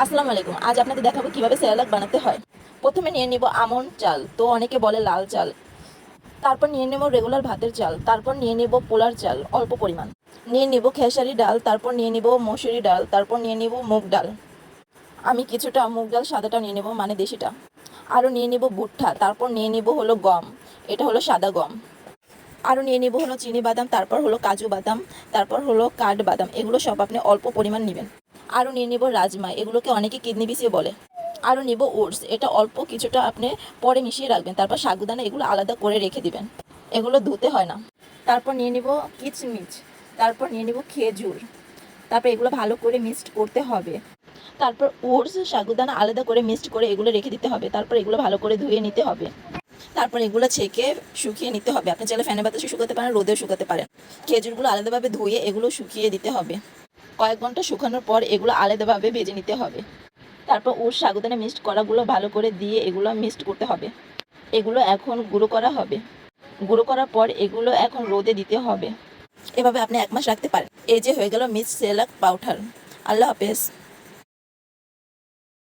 আসসালামু আলাইকুম। আজ আপনাদের দেখাবো কিভাবে সেরেলাক বানাতে হয়। প্রথমে নিয়ে নিব আমন্ড চাল, তো অনেকে বলে লাল চাল। তারপর নিয়ে নেব রেগুলার ভাতের চাল, তারপর নিয়ে নেব পোলার চাল অল্প পরিমাণ। নিয়ে নিব খেসারি ডাল, তারপর নিয়ে নিব মসুরি ডাল, তারপর নিয়ে নিব মুগ ডাল। আমি কিছুটা মুগ ডাল সাদাটা নিয়ে নেব, মানে দেশিটা। আরও নিয়ে নেব ভুট্টা, তারপর নিয়ে নেব হলো গম, এটা হলো সাদা গম। আরও নিয়ে নেব হলো চিনি বাদাম, তারপর হলো কাজু বাদাম, তারপর হলো কাঠবাদাম। এগুলো সব আপনি অল্প পরিমাণ নেবেন। আরও নিয়ে নেব রাজমা, এগুলোকে অনেকে কিডনি বিছিয়ে বলে। আরও নিব ওটস, এটা অল্প কিছুটা আপনি পরে মিশিয়ে রাখবেন। তারপর সাগুদানা এগুলো আলাদা করে রেখে দিবেন, এগুলো ধুতে হয় না। তারপর নিয়ে নিব কিচমিচ, তারপর নিয়ে নিব খেজুর। তারপর এগুলো ভালো করে মিক্সড করতে হবে। তারপর ওটস সাগুদানা আলাদা করে মিক্সড করে এগুলো রেখে দিতে হবে। তারপর এগুলো ভালো করে ধুয়ে নিতে হবে। তারপর এগুলো ছেঁকে শুকিয়ে নিতে হবে। আপনি চাইলে ফ্যানের বাতাসে শুকাতে পারেন, রোদেও শুকাতে পারেন। খেজুরগুলো আলাদাভাবে ধুয়ে এগুলো শুকিয়ে দিতে হবে। কয়েক ঘন্টা শুকানোর পর এগুলো আলাদাভাবে ভেজে নিতে হবে। তারপর ওর সাগুদানা মিক্সড করাগুলো ভালো করে দিয়ে এগুলো মিক্সড করতে হবে। এগুলো এখন গুঁড়ো করা হবে। গুঁড়ো করার পর এগুলো এখন রোদে দিতে হবে। এভাবে আপনি 1 মাস রাখতে পারেন। এই যে হয়ে গেল মিক্সড সেরেলাক পাউডার। আল্লাহ হাফেজ।